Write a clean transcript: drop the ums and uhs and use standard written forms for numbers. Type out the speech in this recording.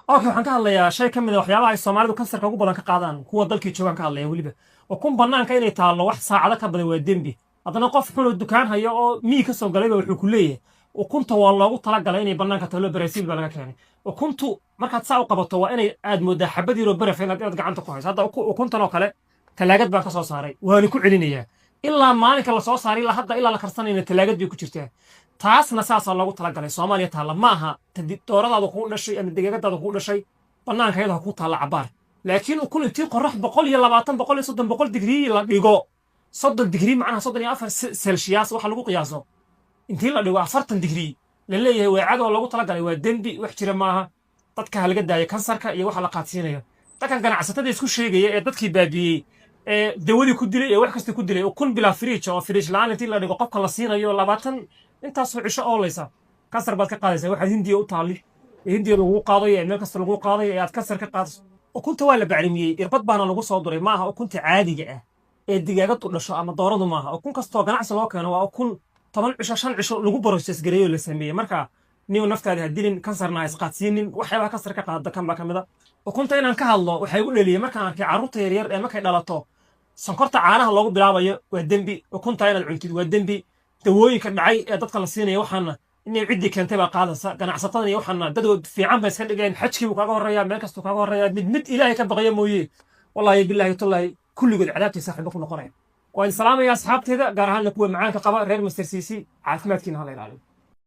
اوكي waxaan ka hadlayaa shay ka mid ah waxyaabaha ay Soomaalidu kansarka ugu badan ka qaadaan kuwa dalkii joogan ka hadlaya waliba oo kun banaanka inay taalo wax saacado ka badan waa dembi haddana qof xun oo dukaan haya oo mii ka soo galay wuxuu ku leeyahay ukunta waa loogu talagalay inay banaanka taalo Brazil baa laga keenay ukuntu markaad saa u qabato waa inay aad moodaa xabad yar oo baraf inaad gacanta ku hayso hadda ukuntan oo kale talaagad baan ka soo saaray waan ku celinayaa ilaa maalinka la soo saaray ilaa hadda ilaa la karsanayna talaagad bay ku jirtaa taasna saasa loogu talagalay Soomaaliya taala ma aha dooradaada ku dhashay ama deegaagadaada ku dhashay banaanka iyada ku taala cabaar laakiin ukun intii qorax 120 130 digrii la dhigo 30 digrii macnaha 34 celsius waxa lagu qiyaaso intii la dhigo 40 digrii la leeyahay weecad oo loogu talagalay waa dembi wax jira maaha dadka laga daayo kansarka iyo waxa la qaadsiinayo dadkan ganacsatada isku sheegaya ee dadkii baabiyay ee dawadii ku dilay ee wax kasta ku dilay ukun bila fridge oo fridge la'aan intii la dhigo qofka la siinayo 20 intaas oo cisho oo leysa kansar baad ka qaadaysaa waxa hindiya u taali hindiya lagu qaaday ee meel kasta lagu qaaday ee aad kansar ka qaadayso ukunta waa la bacrimiyay irbad baana lagu soo duray maaha ukunta caadiga ah ee digaagadu dhasho ama dooradu maaha ukun kastoo ganacsi loo keeno waa ukun 10 cisho 5 cisho lagu process gareeyo la sameeyay marka niyo naftaada hadilin kansarna is qaadsiinin waxyaaba kansar ka qaada kan ba kamida ukunta inaan ka hadlo waxay u dhaliyay markaan arkay carruurta yar yar ee markay dhalato sonkorta caanaha loogu bilaabayo waa dembi ukunta inaad cuntid waa dembi dawooyinka dhacay ee dadka la siinaya waxaana inay cidii keentay baa qaadaysa ganacsatada iyo waxaana dad fiican bay iska dhigeen xajkii uu kaaga horeeyaa meel kasta kaaga horeeyaa mid ilaahay ka baqaya mooyee wallahi billahi tallahi kulligood cadaabtii saaxiib ku noqonaya waan salaamaya asxaabteeda gaar ahaan kuwa macaanka qaba reer Master CC caafimaadkiina ha la ilaaliyo